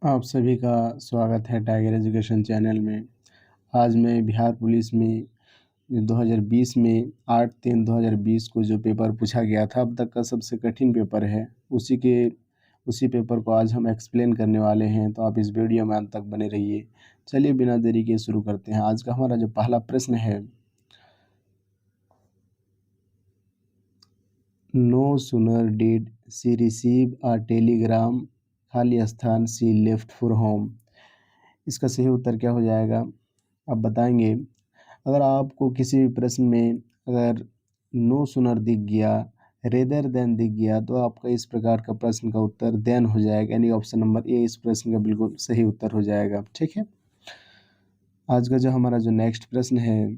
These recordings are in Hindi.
आप सभी का स्वागत है टाइगर एजुकेशन चैनल में। आज मैं बिहार पुलिस में 2020 में 8/3/2020 को जो पेपर पूछा गया था, अब तक का सबसे कठिन पेपर है। उसी पेपर को आज हम एक्सप्लेन करने वाले हैं, तो आप इस वीडियो में अंत तक बने रहिए। चलिए बिना देरी के शुरू करते हैं। आज का हमारा जो पहला प्रश्न है, no sooner did she receive a telegram, खाली स्थान सी लेफ्ट फॉर होम। इसका सही उत्तर क्या हो जाएगा, आप बताएंगे। अगर आपको किसी भी प्रश्न में अगर नो सुनर दिख गया, रेदर देन दिख गया, तो आपका इस प्रकार का प्रश्न का उत्तर देन हो जाएगा, यानी ऑप्शन नंबर ए इस प्रश्न का बिल्कुल सही उत्तर हो जाएगा। ठीक है। आज का जो हमारा जो नेक्स्ट प्रश्न है,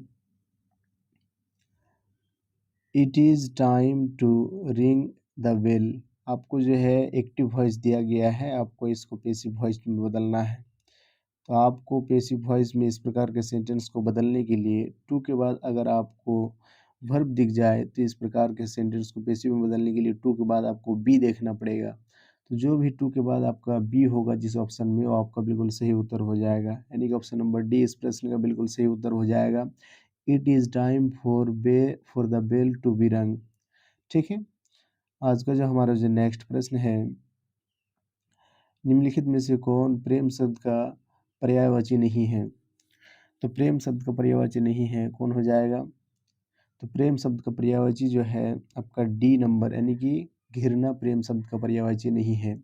it is time to ring the bell. आपको जो है एक्टिव वॉइस दिया गया है, आपको इसको पैसिव वॉइस में बदलना है। तो आपको पैसिव वॉइस में इस प्रकार के सेंटेंस को बदलने के लिए टू के बाद अगर आपको वर्ब दिख जाए, तो इस प्रकार के सेंटेंस को पैसिव में बदलने के लिए टू के बाद आपको बी देखना पड़ेगा। तो जो भी टू के बाद आपका बी होगा जिस ऑप्शन में, वो आपका बिल्कुल सही उत्तर हो जाएगा, यानी कि ऑप्शन नंबर डी इस प्रश्न का बिल्कुल सही उत्तर हो जाएगा। It is time for the bell to be rung. ठीक है। आज का जो हमारा जो नेक्स्ट प्रश्न है, निम्नलिखित में से कौन प्रेम शब्द का पर्यायवाची नहीं है। तो प्रेम शब्द का पर्यायवाची नहीं है, कौन हो जाएगा। तो प्रेम शब्द का पर्यायवाची जो है आपका डी नंबर, यानी कि घृणा प्रेम शब्द का पर्यायवाची नहीं है,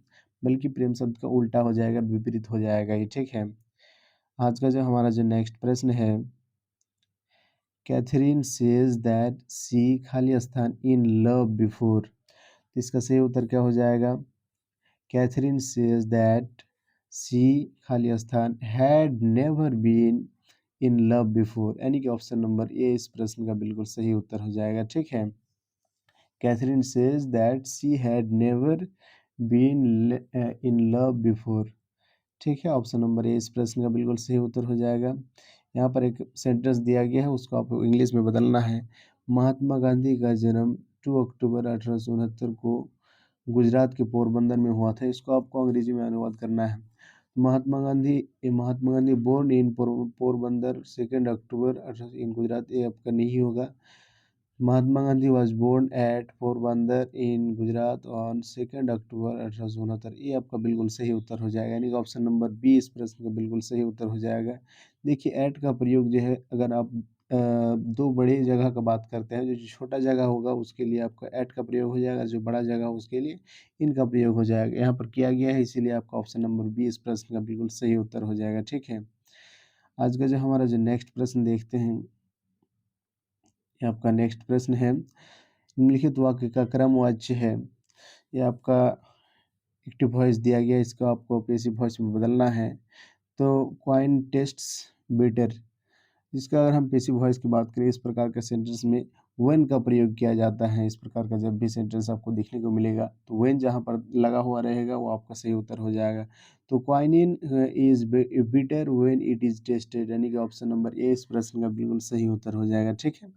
बल्कि प्रेम शब्द का उल्टा हो जाएगा, विपरीत हो जाएगा ये। ठीक है। आज का जो हमारा जो नेक्स्ट प्रश्न है, कैथरीन सेज दैट सी खाली स्थान इन लव बिफोर। इसका सही उत्तर क्या हो जाएगा। कैथरीन सेज दैट सी खाली स्थान had never been in love before, यानी कि ऑप्शन नंबर ए इस प्रश्न का बिल्कुल सही उत्तर हो जाएगा। ठीक है। Catherine says that she had never been in love before. ठीक है। ऑप्शन नंबर ए इस प्रश्न का बिल्कुल सही उत्तर हो जाएगा। यहाँ पर एक सेंटेंस दिया गया है, उसको आपको इंग्लिश में बदलना है। महात्मा गांधी का जन्म 2 अक्टूबर 1869 को गुजरात के पोरबंदर में हुआ था। इसको आपको अंग्रेजी में अनुवाद करना है। Mahatma Gandhi born in Porbandar 2 October 18 in Gujarat, ये आपका नहीं होगा। Mahatma Gandhi was born at Porbandar in Gujarat on 2 October 1869, ये आपका बिल्कुल सही उत्तर हो जाएगा, यानी कि ऑप्शन नंबर बी इस प्रश्न का बिल्कुल सही उत्तर हो जाएगा। देखिए एट का प्रयोग जो है, अगर आप दो बड़ी जगह का बात करते हैं, जो छोटा जगह होगा उसके लिए आपका एट का प्रयोग हो जाएगा, जो बड़ा जगह उसके लिए इनका प्रयोग हो जाएगा। यहाँ पर किया गया है, इसीलिए आपका ऑप्शन नंबर बी इस प्रश्न का बिल्कुल सही उत्तर हो जाएगा। ठीक है। आज का जो हमारा जो नेक्स्ट प्रश्न देखते हैं, ये आपका नेक्स्ट प्रश्न है, निम्नलिखित वाक्य का क्रम वाच्य है। ये आपका एक्टिव वॉइस दिया गया है, इसको आपको पैसिव वॉइस में बदलना है। तो क्वाइन टेस्ट्स बेटर, इसका अगर हम पैसिव वॉइस की बात करें, इस प्रकार के सेंटेंस में व्हेन का प्रयोग किया जाता है। इस प्रकार का जब भी सेंटेंस आपको देखने को मिलेगा, तो व्हेन जहाँ पर लगा हुआ रहेगा वो आपका सही उत्तर हो जाएगा। तो quinine is bitter when it is tasted, यानी कि ऑप्शन नंबर ए इस प्रश्न का बिल्कुल सही उत्तर हो जाएगा। ठीक है।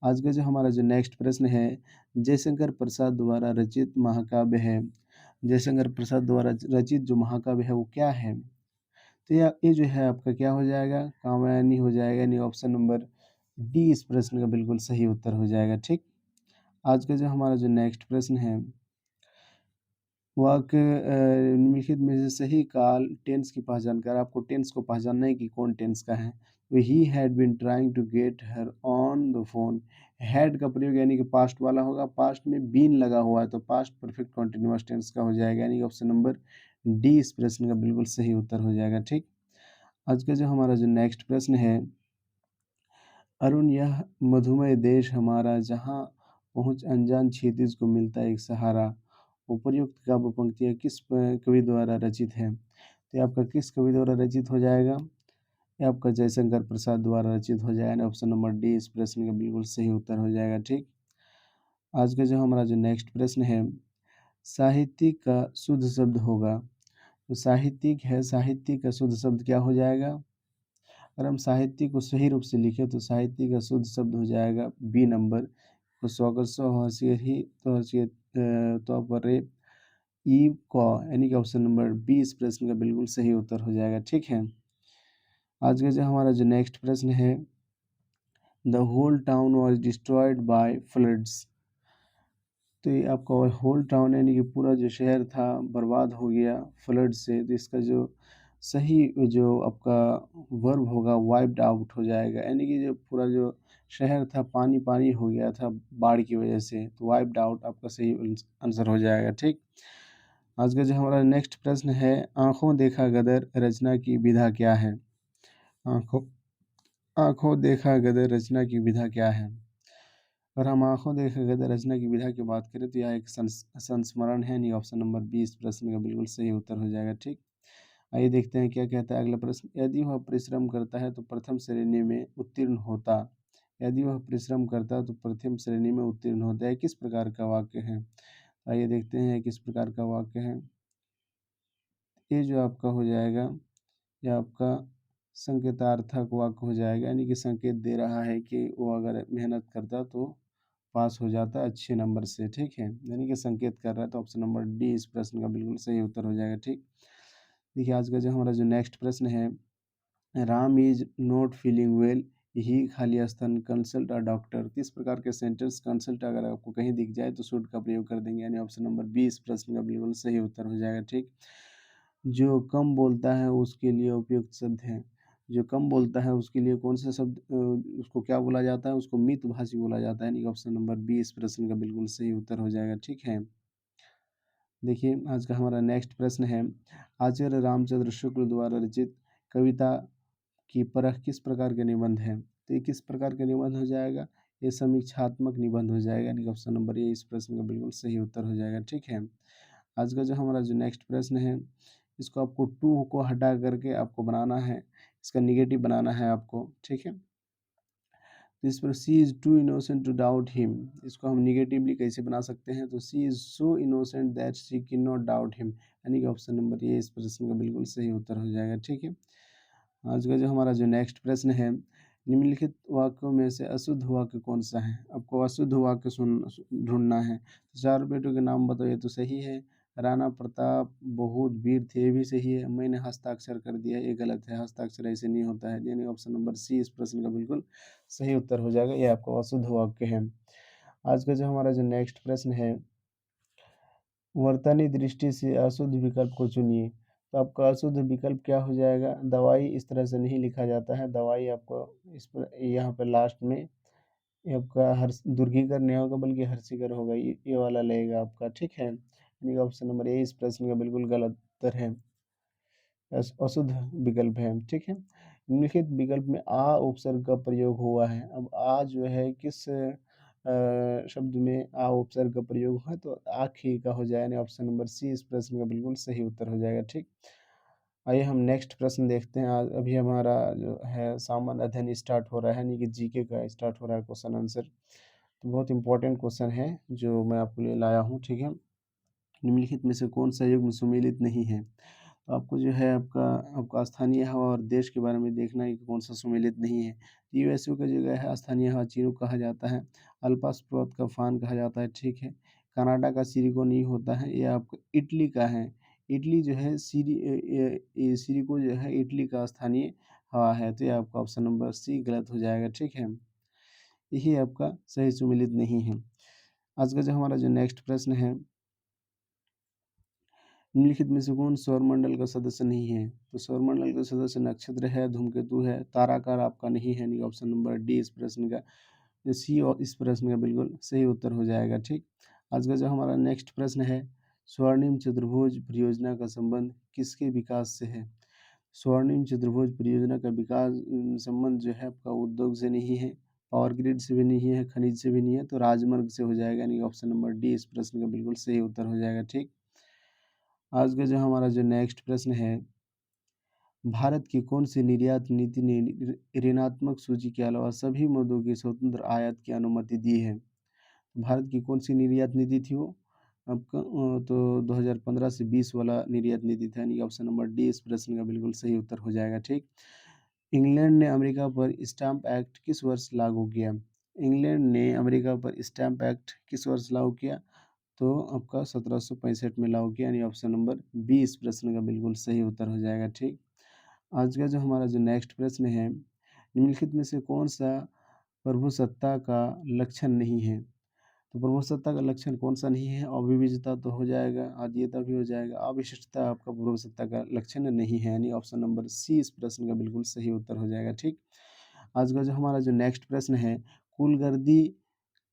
आज का जो हमारा जो नेक्स्ट प्रश्न है, जयशंकर प्रसाद द्वारा रचित महाकाव्य है। जयशंकर प्रसाद द्वारा रचित जो महाकाव्य है वो क्या है। तो ये जो है आपका क्या हो जाएगा, कामयानी हो जाएगा, यानी ऑप्शन नंबर डी इस प्रश्न का बिल्कुल सही उत्तर हो जाएगा। ठीक। आज का जो हमारा जो नेक्स्ट प्रश्न है, वाक्य निम्नलिखित में से सही काल टेंस की पहचान कर, आपको टेंस को पहचानना है कि कौन टेंस का है। तो he had been trying to get her on the phone, had का प्रयोग यानी कि पास्ट वाला होगा, पास्ट में बीन लगा हुआ है, तो पास्ट परफेक्ट कॉन्टिन्यूअस टेंस का हो जाएगा, यानी कि ऑप्शन नंबर डी इस प्रश्न का बिल्कुल सही उत्तर हो जाएगा। ठीक। आज का जो हमारा जो नेक्स्ट प्रश्न है, अरुण यह मधुमय देश हमारा, जहाँ पहुँच अनजान क्षितिज को मिलता एक सहारा। उपर्युक्त काव्य पंक्तियाँ किस कवि द्वारा रचित है। तो ये आपका किस कवि द्वारा रचित हो जाएगा, ये आपका जयशंकर प्रसाद द्वारा रचित हो जाएगा। ऑप्शन नंबर डी इस प्रश्न का बिल्कुल सही उत्तर हो जाएगा। ठीक। आज का जो हमारा जो नेक्स्ट प्रश्न है, साहित्यिक का शुद्ध शब्द होगा। तो साहित्यिक है, साहित्यिक का शुद्ध शब्द क्या हो जाएगा। अगर हम साहित्य को सही रूप से लिखें, तो साहित्य का शुद्ध शब्द हो जाएगा बी नंबर। तो स्वागत सो हसियत ही तो हसियत तो पर ई क यानी कि ऑप्शन नंबर बी इस प्रश्न का बिल्कुल सही उत्तर हो जाएगा। ठीक है, आज का जो हमारा जो नेक्स्ट प्रश्न है, the whole town was destroyed by floods. तो ये आपका होल टाउन यानी कि पूरा जो शहर था बर्बाद हो गया फ्लड से। तो इसका जो सही जो आपका वर्ब होगा वाइप्ड आउट हो जाएगा, यानी कि जो पूरा जो शहर था पानी पानी हो गया था बाढ़ की वजह से। तो वाइप्ड आउट आपका सही आंसर हो जाएगा। ठीक, आज का जो हमारा नेक्स्ट प्रश्न है, आंखों देखा गदर रचना की विधा क्या है। आंखों आंखों देखा गदर रचना की विधा क्या है। अगर हम आंखों देखा गदर रचना की विधा की बात करें तो यह एक संस्मरण है, नहीं ऑप्शन नंबर बी इस प्रश्न का बिल्कुल सही उत्तर हो जाएगा। ठीक, आइए देखते हैं क्या कहता है अगला प्रश्न। यदि वह परिश्रम करता है तो प्रथम श्रेणी में उत्तीर्ण होता। यदि वह परिश्रम करता है तो प्रथम श्रेणी में उत्तीर्ण होता है, किस प्रकार का वाक्य है। आइए देखते हैं किस प्रकार का वाक्य है। ये जो आपका हो जाएगा, यह आपका संकेतार्थक वाक्य हो जाएगा, यानी कि संकेत दे रहा है कि वो अगर मेहनत करता तो पास हो जाता अच्छे नंबर से। ठीक है, यानी कि संकेत कर रहा है। तो ऑप्शन नंबर डी इस प्रश्न का बिल्कुल सही उत्तर हो जाएगा। ठीक, देखिए आज का जो हमारा जो नेक्स्ट प्रश्न है, Ram is not feeling well, he खाली स्थान कंसल्ट अ डॉक्टर। किस प्रकार के सेंटेंस कंसल्ट अगर आपको कहीं दिख जाए तो शुड का प्रयोग कर देंगे, यानी ऑप्शन नंबर बी इस प्रश्न का बिल्कुल सही उत्तर हो जाएगा। ठीक, जो कम बोलता है उसके लिए उपयुक्त शब्द है। जो कम बोलता है उसके लिए कौन सा शब्द उसको क्या बोला जाता है, उसको मितभाषी बोला जाता है, यानी कि ऑप्शन नंबर बी इस प्रश्न का बिल्कुल सही उत्तर हो जाएगा। ठीक है, देखिए आज का हमारा नेक्स्ट प्रश्न है, आचार्य रामचंद्र शुक्ल द्वारा रचित कविता की परख किस प्रकार के निबंध है। तो ये किस प्रकार के निबंध हो जाएगा, ये समीक्षात्मक निबंध हो जाएगा, यानी कि ऑप्शन नंबर ए इस प्रश्न का बिल्कुल सही उत्तर हो जाएगा। ठीक है, आज का जो हमारा जो नेक्स्ट प्रश्न है, इसको आपको टू को हटा करके आपको बनाना है, इसका निगेटिव बनाना है आपको। ठीक है, तो इस पर C is too innocent to doubt him, इसको हम निगेटिवली कैसे बना सकते हैं। तो C is so innocent that she can not doubt him, यानी कि ऑप्शन नंबर ए इस प्रश्न का बिल्कुल सही उत्तर हो जाएगा। ठीक है, आज का जो हमारा जो नेक्स्ट प्रश्न है, निम्नलिखित वाक्यों में से अशुद्ध वाक्य कौन सा है। आपको अशुद्ध वाक्य ढूंढना है। तो चार बेटों के नाम बताओ, ये तो सही है। राणा प्रताप बहुत वीर थे, ये भी सही है। मैंने हस्ताक्षर कर दिया, ये गलत है, हस्ताक्षर ऐसे नहीं होता है, यानी ऑप्शन नंबर सी इस प्रश्न का बिल्कुल सही उत्तर हो जाएगा। ये आपका अशुद्ध वाक्य है। आज का जो हमारा जो नेक्स्ट प्रश्न है, वर्तनी दृष्टि से अशुद्ध विकल्प को चुनिए। तो आपका अशुद्ध विकल्प क्या हो जाएगा, दवाई इस तरह से नहीं लिखा जाता है। दवाई आपको इस पर यहाँ पर लास्ट में ये आपका हर्ष दुर्गीकर नहीं होगा बल्कि हर्षिकर होगा, ये वाला लगेगा आपका। ठीक है, यानी कि ऑप्शन नंबर ए इस प्रश्न का बिल्कुल गलत उत्तर है, अशुद्ध विकल्प है। ठीक है, निम्नलिखित विकल्प में आ उपसर्ग का प्रयोग हुआ है। अब आ जो है किस शब्द में आ उपसर्ग का प्रयोग हुआ है, तो आखी का हो जाएगा, ऑप्शन नंबर सी इस प्रश्न का बिल्कुल सही उत्तर हो जाएगा। ठीक, आइए हम नेक्स्ट प्रश्न देखते हैं। आज अभी हमारा जो है सामान्य अध्ययन स्टार्ट हो रहा है, यानी कि जीके का स्टार्ट हो रहा है क्वेश्चन आंसर। तो बहुत इंपॉर्टेंट क्वेश्चन है जो मैं आपके लिए लाया हूँ। ठीक है, निम्नलिखित में से कौन सा युग्म सुमेलित नहीं है। तो आपको जो है आपका आपका स्थानीय हवा और देश के बारे में देखना है कि कौन सा सुमेलित नहीं है। यूएसयू का जगह है स्थानीय हवा चिनूक कहा जाता है, अल्पास पर्वत का फान कहा जाता है। ठीक है, कनाडा का सिरिको नहीं होता है, ये आपका इटली का है। इटली जो है सिरिको जो है इटली का स्थानीय हवा है। तो ये आपका ऑप्शन नंबर सी गलत हो जाएगा। ठीक है, यही आपका सही सुमेलित नहीं है। आज का जो हमारा जो नेक्स्ट प्रश्न है, निम्नलिखित में से कौन सौरमंडल का सदस्य नहीं है। तो सौरमंडल का सदस्य नक्षत्र है, धूमकेतु है, ताराकार आपका नहीं है, यानी ऑप्शन नंबर डी इस प्रश्न का सी और इस प्रश्न का बिल्कुल सही उत्तर हो जाएगा। ठीक, आज का जो हमारा नेक्स्ट प्रश्न है, स्वर्णिम चतुर्भुज परियोजना का संबंध किसके विकास से है। स्वर्णिम चतुर्भुज परियोजना का विकास संबंध जो है आपका उद्योग से नहीं है, पावर ग्रिड से भी नहीं है, खनिज से भी नहीं है, तो राजमार्ग से हो जाएगा, यानी ऑप्शन नंबर डी इस प्रश्न का बिल्कुल सही उत्तर हो जाएगा। ठीक, आज का जो हमारा जो नेक्स्ट प्रश्न है, भारत की कौन सी निर्यात नीति ने ऋणात्मक सूची के अलावा सभी मदों की स्वतंत्र आयात की अनुमति दी है। भारत की कौन सी निर्यात नीति थी वो आपका तो 2015 से 20 वाला निर्यात नीति था, यानी ऑप्शन नंबर डी इस प्रश्न का बिल्कुल सही उत्तर हो जाएगा। ठीक, इंग्लैंड ने अमेरिका पर स्टैम्प एक्ट किस वर्ष लागू किया। इंग्लैंड ने अमेरिका पर स्टैम्प एक्ट किस वर्ष लागू किया। तो आपका 1765 में लागू किया, यानी ऑप्शन नंबर बी इस प्रश्न का बिल्कुल सही उत्तर हो जाएगा। ठीक। आज का जो हमारा जो नेक्स्ट प्रश्न है, निम्नलिखित में से कौन-सा प्रभुसत्ता का लक्षण नहीं है? तो प्रभुसत्ता का लक्षण कौन-सा नहीं है? अविभाज्यता तो हो जाएगा, अद्वितीयता भी हो जाएगा, अविशिष्टता आपका प्रभुसत्ता का लक्षण नहीं है, यानी ऑप्शन नंबर सी इस प्रश्न का बिल्कुल सही उत्तर हो जाएगा। ठीक। आज का जो हमारा जो नेक्स्ट प्रश्न है, कुलगर्दी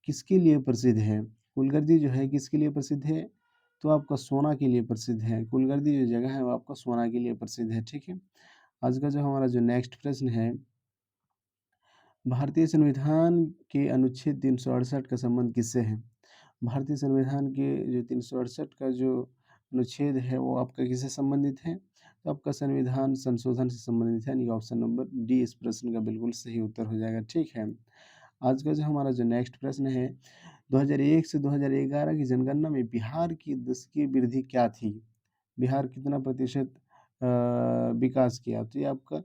किसके लिए प्रसिद्ध है? कुलगर्दी जो है किसके लिए प्रसिद्ध है? तो आपका सोना के लिए प्रसिद्ध है। कुलगर्दी जो जगह है वो आपका सोना के लिए प्रसिद्ध है। ठीक है। आज का जो हमारा जो नेक्स्ट प्रश्न है, भारतीय संविधान के अनुच्छेद 368 का संबंध किससे है? भारतीय संविधान के जो 368 का जो अनुच्छेद है वो आपका किससे संबंधित है? तो आपका संविधान संशोधन से संबंधित है, यानी ऑप्शन नंबर डी इस प्रश्न का बिल्कुल सही उत्तर हो जाएगा। ठीक है। आज का जो हमारा जो नेक्स्ट प्रश्न है, 2001 से 2011 की जनगणना में बिहार की दशकीय वृद्धि क्या थी? बिहार कितना प्रतिशत विकास किया? तो ये आपका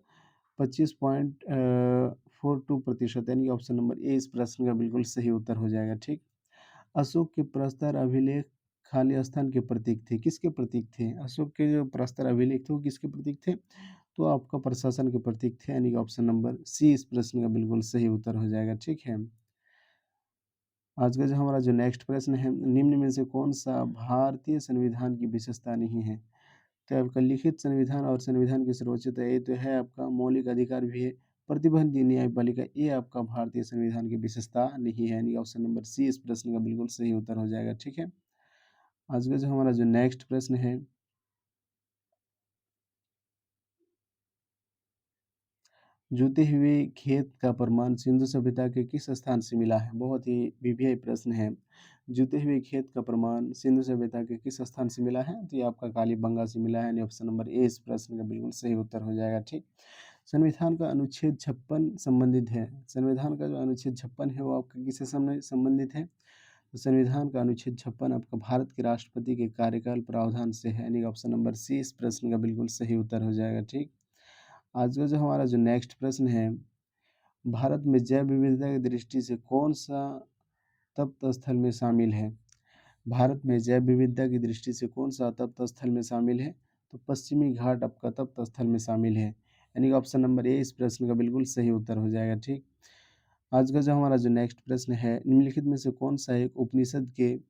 25.42% यानी कि ऑप्शन नंबर ए इस प्रश्न का बिल्कुल सही उत्तर हो जाएगा। ठीक। अशोक के प्रस्तर अभिलेख खाली स्थान के प्रतीक थे। किसके प्रतीक थे? अशोक के जो प्रस्तर अभिलेख थे वो किसके प्रतीक थे? तो आपका प्रशासन के प्रतीक थे, यानी कि ऑप्शन नंबर सी इस प्रश्न का बिल्कुल सही उत्तर हो जाएगा। ठीक है। आज का जो हमारा जो नेक्स्ट प्रश्न है, निम्न में से कौन-सा भारतीय संविधान की विशेषता नहीं है? तो आपका लिखित संविधान और संविधान की सर्वोच्चता, ये तो है आपका मौलिक अधिकार भी है। प्रतिबंध न्यायपालिका, ये आपका भारतीय संविधान की विशेषता नहीं है, यानी ऑप्शन नंबर सी इस प्रश्न का बिल्कुल सही उत्तर हो जाएगा। ठीक है। आज का जो हमारा जो नेक्स्ट प्रश्न है, जुते हुए खेत का प्रमाण सिंधु सभ्यता के किस स्थान से मिला है? बहुत ही वीवीआई प्रश्न है। जुते हुए खेत का प्रमाण सिंधु सभ्यता के किस स्थान से मिला है? तो ये आपका कालीबंगा से मिला है, यानी ऑप्शन नंबर ए इस प्रश्न का बिल्कुल सही उत्तर हो जाएगा। ठीक। संविधान का अनुच्छेद 56 संबंधित है। संविधान का जो अनुच्छेद 56 है वो आपका किससे संबंधित है? तो संविधान का अनुच्छेद 56 आपका भारत के राष्ट्रपति के कार्यकाल प्रावधान से है, यानी ऑप्शन नंबर सी इस प्रश्न का बिल्कुल सही उत्तर हो जाएगा। ठीक। आज का जो हमारा जो नेक्स्ट प्रश्न है, भारत में जैव विविधता की दृष्टि से कौन सा तप्त स्थल में शामिल है? भारत में जैव विविधता की दृष्टि से कौन सा तप्त स्थल में शामिल है? तो पश्चिमी घाट आपका तप्त स्थल में शामिल है, यानी कि ऑप्शन नंबर ए इस प्रश्न का बिल्कुल सही उत्तर हो जाएगा। ठीक। आज का जो हमारा जो नेक्स्ट प्रश्न है, निम्नलिखित में से कौन सा एक उपनिषद के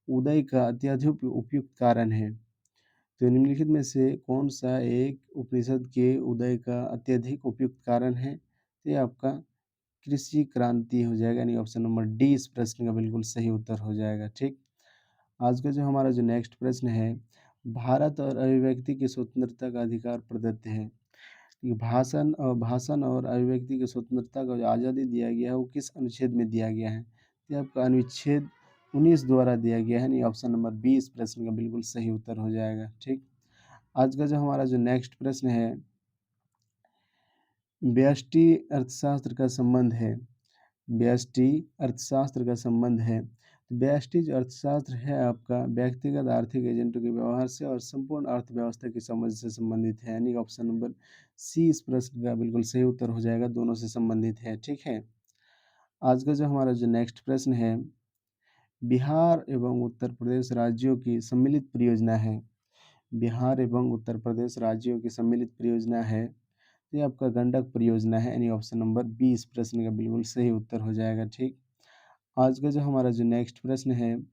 उदय का अत्यधिक उपयुक्त कारण है? तो निम्नलिखित में से कौन सा एक उपनिषद के उदय का अत्यधिक उपयुक्त कारण है? तो ये आपका कृषि क्रांति हो जाएगा, यानी ऑप्शन नंबर डी इस प्रश्न का बिल्कुल सही उत्तर हो जाएगा। ठीक। आज का जो हमारा जो नेक्स्ट प्रश्न है, भारत और अभिव्यक्ति की स्वतंत्रता का अधिकार प्रदत्त है। ये भाषण और अभिव्यक्ति की स्वतंत्रता को जो आज़ादी दिया गया है वो किस अनुच्छेद में दिया गया है? तो ये आपका अनुच्छेद 19 द्वारा दिया गया है, यानी ऑप्शन नंबर बी इस प्रश्न का बिल्कुल सही उत्तर हो जाएगा। ठीक। आज का जो हमारा जो नेक्स्ट प्रश्न है, व्यष्टि अर्थशास्त्र का संबंध है। व्यष्टि अर्थशास्त्र का संबंध है। तो व्यष्टि जो अर्थशास्त्र है आपका व्यक्तिगत आर्थिक एजेंटों के व्यवहार से और संपूर्ण अर्थव्यवस्था की समझ से संबंधित है, यानी ऑप्शन नंबर सी इस प्रश्न का बिल्कुल सही उत्तर हो जाएगा, दोनों से संबंधित है। ठीक है। आज का जो हमारा जो नेक्स्ट प्रश्न है, बिहार एवं उत्तर प्रदेश राज्यों की सम्मिलित परियोजना है। बिहार एवं उत्तर प्रदेश राज्यों की सम्मिलित परियोजना है, ये आपका गंडक परियोजना है, यानी ऑप्शन नंबर बी इस प्रश्न का बिल्कुल सही उत्तर हो जाएगा। ठीक। आज का जो हमारा जो नेक्स्ट प्रश्न है,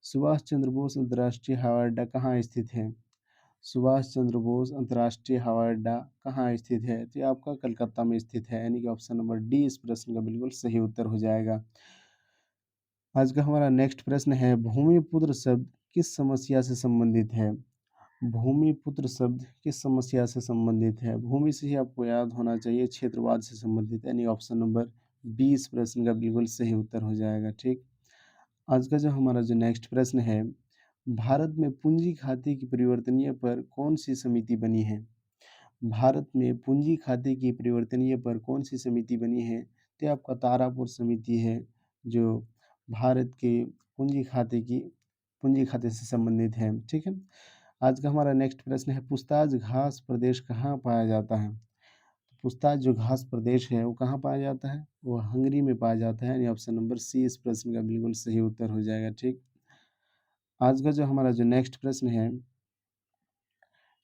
सुभाष चंद्र बोस अंतर्राष्ट्रीय हवाई अड्डा कहाँ स्थित है? सुभाष चंद्र बोस अंतर्राष्ट्रीय हवाई अड्डा कहाँ स्थित है? तो ये आपका कलकत्ता में स्थित है, यानी कि ऑप्शन नंबर डी इस प्रश्न का बिल्कुल सही उत्तर हो जाएगा। आज का हमारा नेक्स्ट प्रश्न है, भूमिपुत्र शब्द किस समस्या से संबंधित है? भूमिपुत्र शब्द किस समस्या से संबंधित है? भूमि से ही आपको याद होना चाहिए, क्षेत्रवाद से संबंधित, यानी ऑप्शन नंबर बी इस प्रश्न का बिल्कुल सही उत्तर हो जाएगा। ठीक। आज का जो हमारा जो नेक्स्ट प्रश्न है, भारत में पूंजी खाते की परिवर्तनीय पर कौन सी समिति बनी है? भारत में पूंजी खाते की परिवर्तनीय पर कौन सी समिति बनी है? तो आपका तारापुर समिति है, जो भारत के पूंजी खाते से संबंधित है। ठीक है। आज का हमारा नेक्स्ट प्रश्न है, पूछताछ घास प्रदेश कहाँ पाया जाता है? पूछताछ जो घास प्रदेश है वो कहाँ पाया जाता है? वो हंगरी में पाया जाता है, यानी ऑप्शन नंबर सी इस प्रश्न का बिल्कुल सही उत्तर हो जाएगा। ठीक। आज का जो हमारा जो नेक्स्ट प्रश्न है,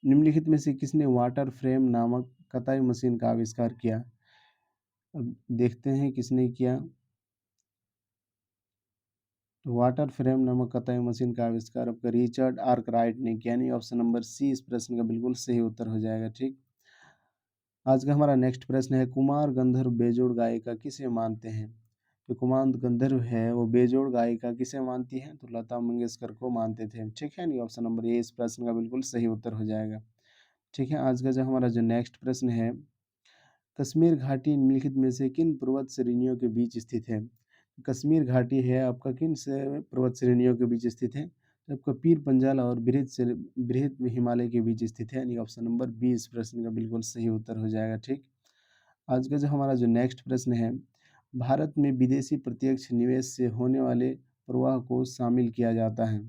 निम्नलिखित में से किसने वाटर फ्रेम नामक कताई मशीन का आविष्कार किया? अब देखते हैं किसने किया। तो वाटर फ्रेम नामक कताई मशीन का आविष्कार आपका रिचर्ड आर्कराइट ने किया, यानी ऑप्शन नंबर सी इस प्रश्न का बिल्कुल सही उत्तर हो जाएगा। ठीक, आज का हमारा नेक्स्ट प्रश्न है, कुमार गंधर्व बेजोड़ गायिका किसे मानते हैं? जो कुमार गंधर्व है वो बेजोड़ गायिका किसे मानती है? तो लता मंगेशकर को मानते थे। ठीक है, नहीं ऑप्शन नंबर ए इस प्रश्न का बिल्कुल सही उत्तर हो जाएगा। ठीक है, आज का जो हमारा जो नेक्स्ट प्रश्न है, कश्मीर घाटी निम्नलिखित में से किन पर्वत श्रेणियों के बीच स्थित है? कश्मीर घाटी है आपका किन से पर्वत श्रेणियों के बीच स्थित है? तो आपका पीर पंजाल और बृहद हिमालय के बीच स्थित है, यानी ऑप्शन नंबर बी इस प्रश्न का बिल्कुल सही उत्तर हो जाएगा। ठीक, आज का जो हमारा जो नेक्स्ट प्रश्न है, भारत में विदेशी प्रत्यक्ष निवेश से होने वाले प्रवाह को शामिल किया जाता है।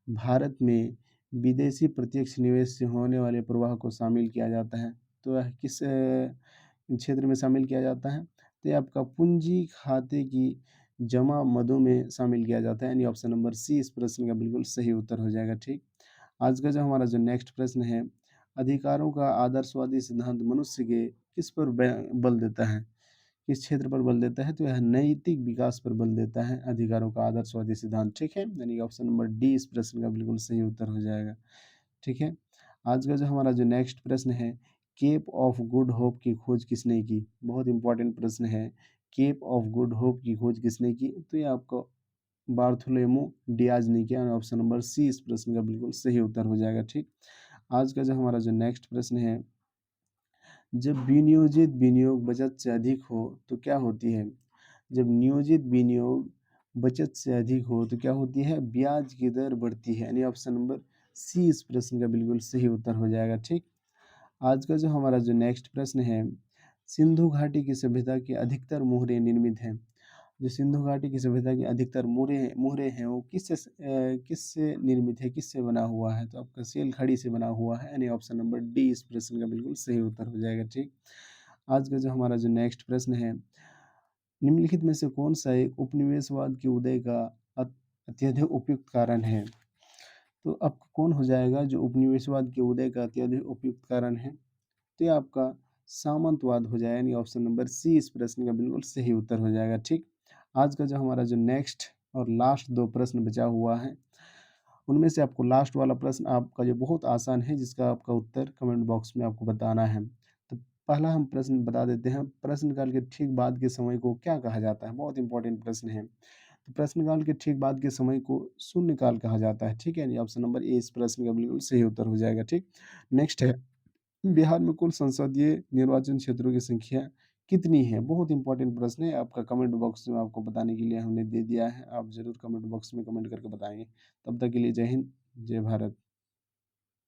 भारत में विदेशी प्रत्यक्ष निवेश से होने वाले प्रवाह को शामिल किया जाता है। तो यह किस क्षेत्र में शामिल किया जाता है? तो ये आपका पूंजी खाते की जमा मदों में शामिल किया जाता है, यानी ऑप्शन नंबर सी इस प्रश्न का बिल्कुल सही उत्तर हो जाएगा। ठीक, आज का जो हमारा जो नेक्स्ट प्रश्न है, अधिकारों का आदर्शवादी सिद्धांत मनुष्य के किस पर बल देता है? किस क्षेत्र पर बल देता है? तो यह नैतिक विकास पर बल देता है, अधिकारों का आदर्शवादी सिद्धांत। ठीक है, यानी ऑप्शन नंबर डी इस प्रश्न का बिल्कुल सही उत्तर हो जाएगा। ठीक है, आज का जो हमारा जो नेक्स्ट प्रश्न है, केप ऑफ गुड होप की खोज किसने की? बहुत इंपॉर्टेंट प्रश्न है, केप ऑफ गुड होप की खोज किसने की? तो ये आपको बार्थोलोमेव डियाज ने किया, ऑप्शन नंबर सी इस प्रश्न का बिल्कुल सही उत्तर हो जाएगा। ठीक, आज का जो हमारा जो नेक्स्ट प्रश्न है, जब विनियोजित विनियोग बचत से अधिक हो तो क्या होती है? जब नियोजित विनियोग बचत से अधिक हो तो क्या होती है? ब्याज की दर बढ़ती है, यानी ऑप्शन नंबर सी इस प्रश्न का बिल्कुल सही उत्तर हो जाएगा। ठीक, आज का जो हमारा जो नेक्स्ट प्रश्न है, सिंधु घाटी की सभ्यता के अधिकतर मोहरे निर्मित हैं। जो सिंधु घाटी की सभ्यता की अधिकतर मोहरे हैं वो किससे निर्मित है, किससे बना हुआ है? तो आपका सेल खड़ी से बना हुआ है, यानी ऑप्शन नंबर डी इस प्रश्न का बिल्कुल सही उत्तर हो जाएगा। ठीक, आज का जो हमारा जो नेक्स्ट प्रश्न है, निम्नलिखित में से कौन सा एक उपनिवेशवाद के उदय का अत्यधिक उपयुक्त कारण है? तो आपका कौन हो जाएगा जो उपनिवेशवाद के उदय का अत्यधिक उपयुक्त कारण है? तो ये आपका सामंतवाद हो जाएगा, यानी ऑप्शन नंबर सी इस प्रश्न का बिल्कुल सही उत्तर हो जाएगा। ठीक, आज का जो हमारा जो नेक्स्ट और लास्ट दो प्रश्न बचा हुआ है, उनमें से आपको लास्ट वाला प्रश्न आपका जो बहुत आसान है, जिसका आपका उत्तर कमेंट बॉक्स में आपको बताना है। तो पहला हम प्रश्न बता देते हैं, प्रश्नकाल के ठीक बाद के समय को क्या कहा जाता है? बहुत इंपॉर्टेंट प्रश्न है। तो प्रश्नकाल के ठीक बाद के समय को शून्यकाल कहा जाता है। ठीक है, यानी ऑप्शन नंबर ए इस प्रश्न का बिल्कुल सही उत्तर हो जाएगा। ठीक, नेक्स्ट है, बिहार में कुल संसदीय निर्वाचन क्षेत्रों की संख्या कितनी है? बहुत इंपॉर्टेंट प्रश्न है, आपका कमेंट बॉक्स में आपको बताने के लिए हमने दे दिया है, आप ज़रूर कमेंट बॉक्स में कमेंट करके बताएंगे। तब तक के लिए जय हिंद, जय भारत।